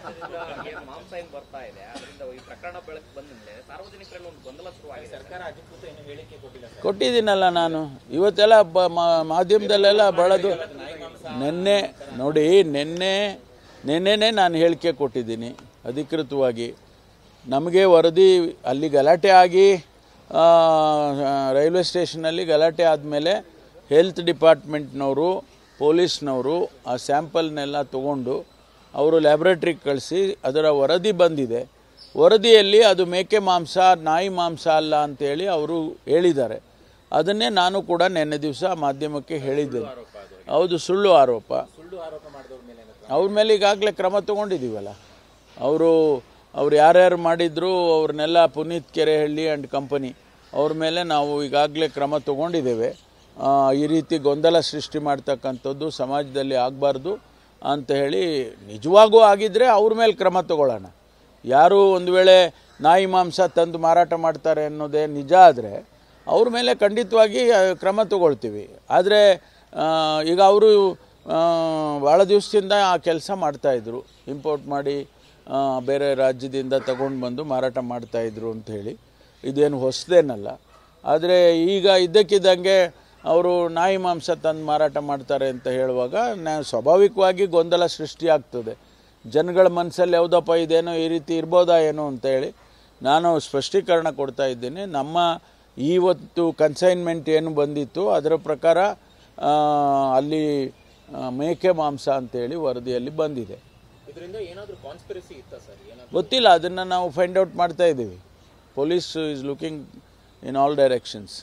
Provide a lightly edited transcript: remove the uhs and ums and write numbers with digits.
ರಾಜ್ಯದಿಂದ ಏನು ಮಾಂಸ ಏನು ಬರ್ತಾ ಇದೆ ಅದರಿಂದ ಈ ಪ್ರಕರಣ ಬೆಳಕು ಬಂದ ಮೇಲೆ ಸಾರ್ವಜನಿಕರಲ್ಲಿ ಒಂದು ಗೊಂದಲ ಶುರುವಾಗಿದೆ. ಸರ್ಕಾರ ಅಧಿಕೃತ ಏನು ಹೇಳಿಕೆ ಕೊಟ್ಟಿಲ್ಲ ಸರ್. ಕೊಟ್ಟಿದ್ದೀನಲ್ಲ ನಾನು ಇವತ್ತೆಲ್ಲ ಮಾಧ್ಯಮದಲ್ಲೆಲ್ಲ ಬಳದು ನಿನ್ನೆ ನೋಡಿ ನಿನ್ನೆನೇ ನಾನು ಹೇಳಿಕೆ ಕೊಟ್ಟಿದ್ದೀನಿ ಅಧಿಕೃತವಾಗಿ. ನಮಗೆ ವರದಿ ಅಲ್ಲಿ ಗಲಾಟೆ ಆಗಿ ರೈಲ್ವೆ ಸ್ಟೇಷನಲ್ಲಿ ಗಲಾಟೆ ಆದಮೇಲೆ ಹೆಲ್ತ್ ಡಿಪಾರ್ಟ್ಮೆಂಟ್ನವರು ಪೊಲೀಸ್ನವರು ಆ ಸ್ಯಾಂಪಲ್ನೆಲ್ಲ ತೊಗೊಂಡು ಅವರು ಲ್ಯಾಬ್ರೇಟ್ರಿಗೆ ಕಳಿಸಿ ಅದರ ವರದಿ ಬಂದಿದೆ. ವರದಿಯಲ್ಲಿ ಅದು ಮೇಕೆ ಮಾಂಸ ನಾಯಿ ಮಾಂಸ ಅಲ್ಲ ಅಂತೇಳಿ ಅವರು ಹೇಳಿದ್ದಾರೆ. ಅದನ್ನೇ ನಾನು ಕೂಡ ನಿನ್ನೆ ದಿವಸ ಮಾಧ್ಯಮಕ್ಕೆ ಹೇಳಿದ್ದೇನೆ. ಹೌದು, ಸುಳ್ಳು ಆರೋಪ ಅವ್ರ ಮೇಲೆ ಈಗಾಗಲೇ ಕ್ರಮ ತಗೊಂಡಿದ್ದೀವಲ್ಲ. ಅವ್ರು ಯಾರ್ಯಾರು ಮಾಡಿದ್ರು ಅವ್ರನ್ನೆಲ್ಲ ಪುನೀತ್ ಕೆರೆಹಳ್ಳಿ ಆ್ಯಂಡ್ ಕಂಪನಿ ಅವ್ರ ಮೇಲೆ ನಾವು ಈಗಾಗಲೇ ಕ್ರಮ ತಗೊಂಡಿದ್ದೇವೆ. ಈ ರೀತಿ ಗೊಂದಲ ಸೃಷ್ಟಿ ಮಾಡ್ತಕ್ಕಂಥದ್ದು ಸಮಾಜದಲ್ಲಿ ಆಗಬಾರ್ದು ಅಂತ ಹೇಳಿ ನಿಜವಾಗೂ ಆಗಿದ್ದರೆ ಅವ್ರ ಮೇಲೆ ಕ್ರಮ ತಗೊಳ್ಳೋಣ. ಯಾರು ಒಂದು ವೇಳೆ ನಾಯಿ ಮಾಂಸ ತಂದು ಮಾರಾಟ ಮಾಡ್ತಾರೆ ಅನ್ನೋದೇ ನಿಜ ಆದರೆ ಅವ್ರ ಮೇಲೆ ಖಂಡಿತವಾಗಿ ಕ್ರಮ ತಗೊಳ್ತೀವಿ. ಆದರೆ ಈಗ ಅವರು ಭಾಳ ದಿವಸದಿಂದ ಆ ಕೆಲಸ ಮಾಡ್ತಾಯಿದ್ರು, ಇಂಪೋರ್ಟ್ ಮಾಡಿ ಬೇರೆ ರಾಜ್ಯದಿಂದ ತಗೊಂಡು ಬಂದು ಮಾರಾಟ ಮಾಡ್ತಾಯಿದ್ರು ಅಂಥೇಳಿ. ಇದೇನು ಹೊಸದೇನಲ್ಲ. ಆದರೆ ಈಗ ಇದ್ದಕ್ಕಿದ್ದಂಗೆ ಅವರು ನಾಯಿ ಮಾಂಸ ತಂದು ಮಾರಾಟ ಮಾಡ್ತಾರೆ ಅಂತ ಹೇಳುವಾಗ ಸ್ವಾಭಾವಿಕವಾಗಿ ಗೊಂದಲ ಸೃಷ್ಟಿಯಾಗ್ತದೆ. ಜನಗಳ ಮನಸ್ಸಲ್ಲಿ ಯಾವುದಪ್ಪ ಇದೇನೋ ಈ ರೀತಿ ಇರ್ಬೋದಾ ಏನೋ ಅಂತೇಳಿ ನಾನು ಸ್ಪಷ್ಟೀಕರಣ ಕೊಡ್ತಾ ಇದ್ದೀನಿ. ನಮ್ಮ ಇವತ್ತು ಕನ್ಸೈನ್ಮೆಂಟ್ ಏನು ಬಂದಿತ್ತು ಅದರ ಪ್ರಕಾರ ಅಲ್ಲಿ ಮೇಕೆ ಮಾಂಸ ಅಂತೇಳಿ ವರದಿಯಲ್ಲಿ ಬಂದಿದೆ. ಗೊತ್ತಿಲ್ಲ, ಅದನ್ನು ನಾವು ಫೈಂಡ್ ಔಟ್ ಮಾಡ್ತಾ ಇದ್ದೀವಿ. Police is looking in all directions.